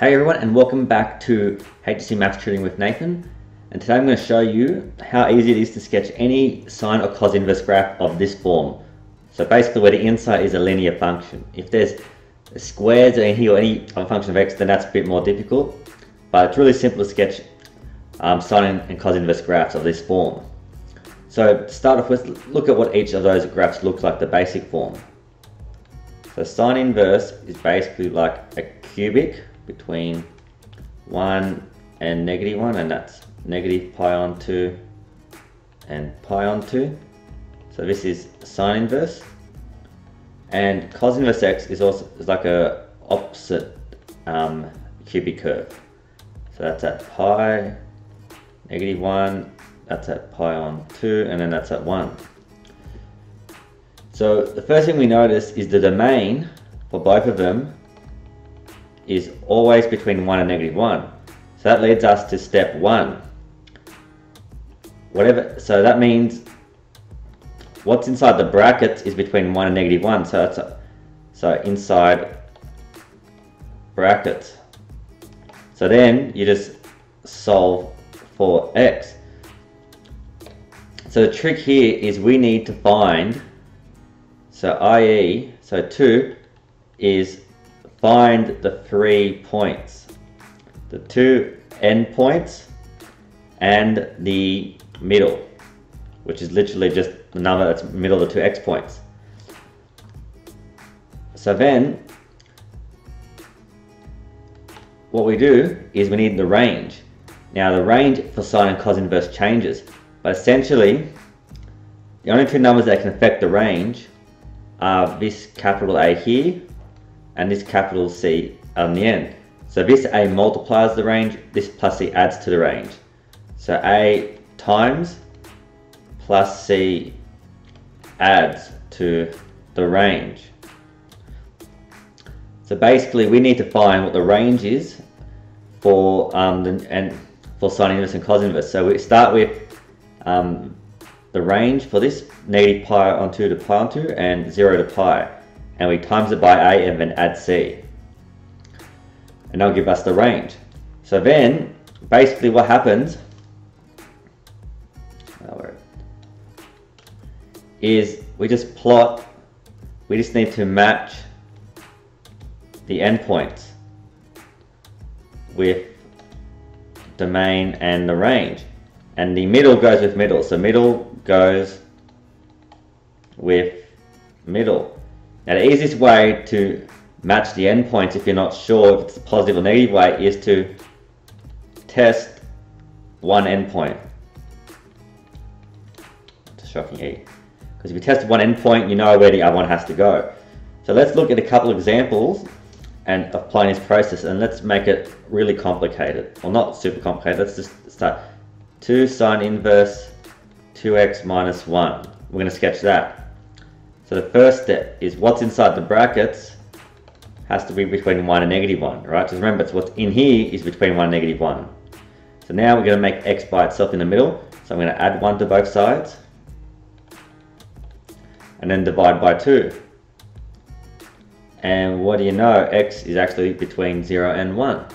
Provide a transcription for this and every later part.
Hey everyone, and welcome back to HSC Maths Tutoring with Nathan. And today I'm going to show you how easy it is to sketch any sine or cos inverse graph of this form. So basically where the inside is a linear function. If there's squares or any other function of x, then that's a bit more difficult. But it's really simple to sketch sine and cos inverse graphs of this form. So to start off with, look at what each of those graphs looks like, the basic form. So sine inverse is basically like a cubic between 1 and -1, and that's negative pi on 2 and pi on 2. So this is sine inverse, and cos inverse x is like a opposite cubic curve. So that's at pi, -1, that's at pi on 2, and then that's at 1. So the first thing we notice is the domain for both of them is always between 1 and -1. So that leads us to step 1. So that means what's inside the brackets is between 1 and -1. So inside brackets. So then you just solve for x. So the trick here is we need to find, so 2 is find the 3 points, the 2 endpoints and the middle, which is literally just the number that's middle of the 2 x points. So then what we do is we need the range. Now the range for sine and cos inverse changes, but essentially the only two numbers that can affect the range are this capital A here and this capital C on the end. So this A multiplies the range, this plus C adds to the range. So A times plus C adds to the range. So basically we need to find what the range is for for sine inverse and cos inverse. So we start with the range for this, negative pi on 2 to pi on 2 and 0 to pi. And we times it by A and then add C. And that'll give us the range. So then, basically what happens is we just need to match the endpoints with domain and the range. And the middle goes with middle. So middle goes with middle. Now the easiest way to match the endpoints, if you're not sure if it's a positive or negative way, is to test one endpoint. It's a shocking E. Because if you test one endpoint, you know where the other one has to go. So let's look at a couple of examples and applying this process, and let's make it really complicated. Well, not super complicated, let's just start. 2 sine inverse 2x minus 1. We're going to sketch that. So the first step is what's inside the brackets has to be between 1 and -1, right? Just remember, it's what's in here is between 1 and -1. So now we're going to make x by itself in the middle. So I'm going to add 1 to both sides and then divide by 2. And what do you know? X is actually between 0 and 1.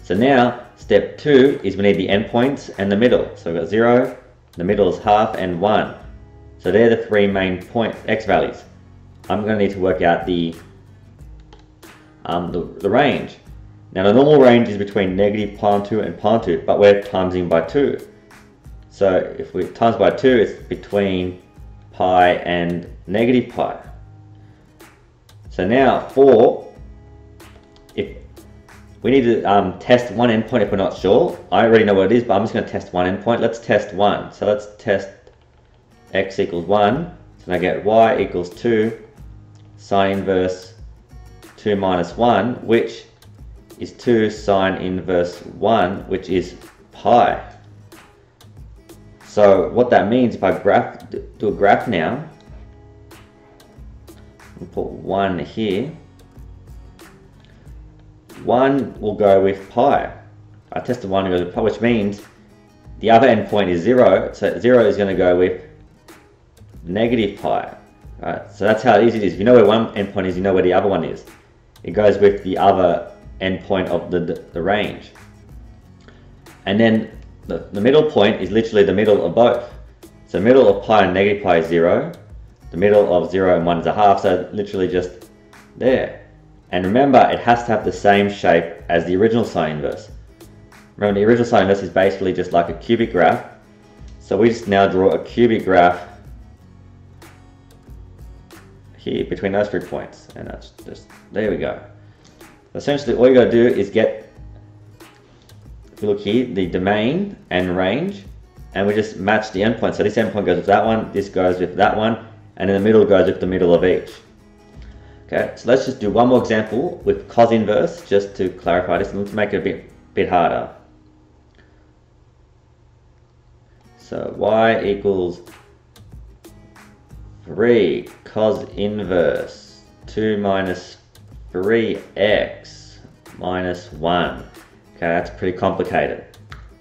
So now step 2 is we need the endpoints and the middle. So we've got 0, the middle is half, and 1. So they're the 3 main x values. I'm going to need to work out the range. Now the normal range is between negative pi on 2 and pi on 2, but we're timesing by 2. So if we times by 2, it's between pi and negative pi. So now if we need to test one endpoint if we're not sure. I already know what it is, but I'm just going to test one endpoint. Let's test 1. So let's test x equals 1. So I get y equals 2 sine inverse 2 minus 1, which is 2 sine inverse 1, which is pi. So what that means, if I do a graph now, and put 1 here, 1 will go with pi. I tested 1 goes with pi, which means the other endpoint is 0, so 0 is going to go with negative pi. Right? So that's how easy it is. If you know where one endpoint is, you know where the other one is. It goes with the other endpoint of the range. And then the middle point is literally the middle of both. So middle of pi and negative pi is 0. The middle of 0 and 1 is a half, so literally just there. And remember, it has to have the same shape as the original sine inverse. Remember, the original sine inverse is basically just like a cubic graph. So we just now draw a cubic graph here between those 3 points. And that's just, there we go. Essentially, all you got to do is get, if you look here, the domain and range, and we just match the endpoint. So this endpoint goes with that one, this goes with that one, and in the middle goes with the middle of each. Okay, so let's just do one more example with cos inverse, just to clarify this, and let's make it a bit harder. So y equals 3 cos inverse 2 minus 3x minus 1. Okay, that's pretty complicated,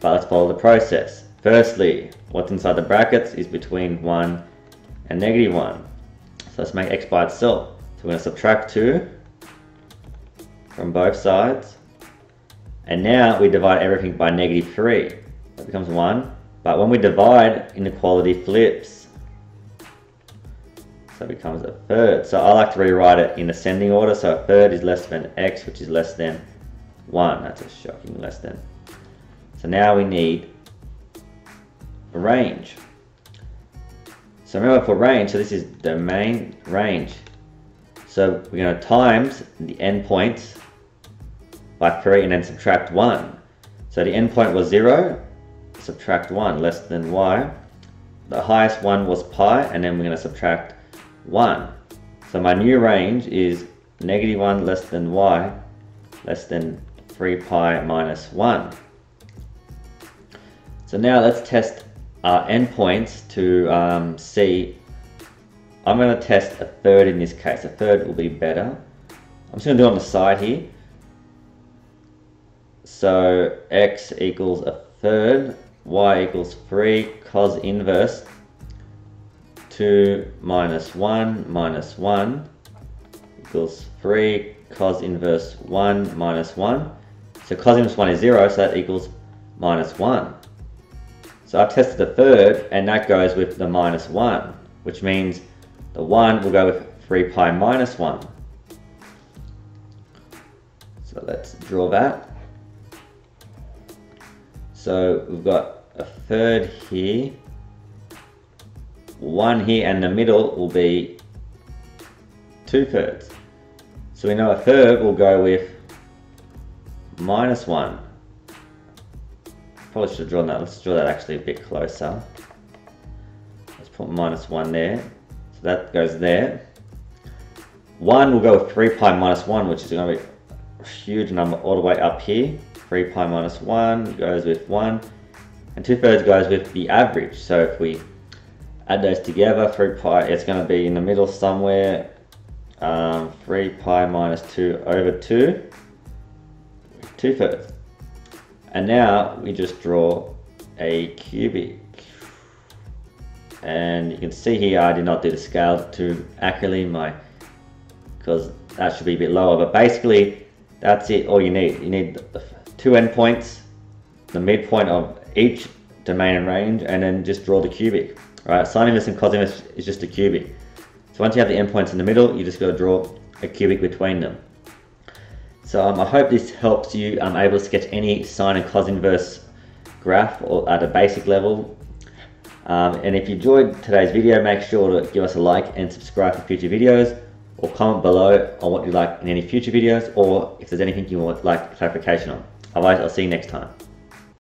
but let's follow the process. Firstly, what's inside the brackets is between 1 and negative 1. So let's make x by itself. So we're going to subtract 2 from both sides. And now we divide everything by negative 3. That becomes 1. But when we divide, inequality flips. So it becomes a third. So I like to rewrite it in ascending order. So a third is less than x, which is less than 1. That's a shocking less than. So now we need a range. So remember, for range, so this is domain range. So we're going to times the endpoints by 3 and then subtract 1. So the endpoint was 0, subtract 1, less than y. The highest one was pi, and then we're going to subtract 1. So my new range is negative 1 less than y, less than 3 pi minus 1. So now let's test our endpoints to see. I'm going to test a third in this case. A third will be better. I'm just going to do it on the side here. So x equals a third, y equals 3 cos inverse 2 minus 1 equals 3 cos inverse 1 minus 1. So cos inverse 1 is 0, so that equals minus 1. So I've tested the third, and that goes with the minus 1, which means the 1 will go with 3 pi minus 1. So let's draw that. So we've got a third here, 1 here, and the middle will be 2/3. So we know a third will go with minus 1. Probably should have drawn that. Let's draw that actually a bit closer. Let's put minus 1 there. So that goes there. 1 will go with 3 pi minus 1, which is going to be a huge number all the way up here. 3 pi minus 1 goes with 1. And 2/3 goes with the average. So if we add those together, 3 pi, it's going to be in the middle somewhere. 3 pi minus 2 over 2. 2/3. And now we just draw a cubic. And you can see here I did not do the scale too accurately, because that should be a bit lower. But basically, that's it. All you need. You need the 2 endpoints, the midpoint of each domain and range, and then just draw the cubic. Right? Sine inverse and cos inverse is just a cubic. So once you have the endpoints in the middle, you just got to draw a cubic between them. So I hope this helps you able to sketch any sine and cos inverse graph or at a basic level. And if you enjoyed today's video, make sure to give us a like and subscribe for future videos, or comment below on what you like in any future videos, or if there's anything you would like clarification on. Otherwise, I'll see you next time.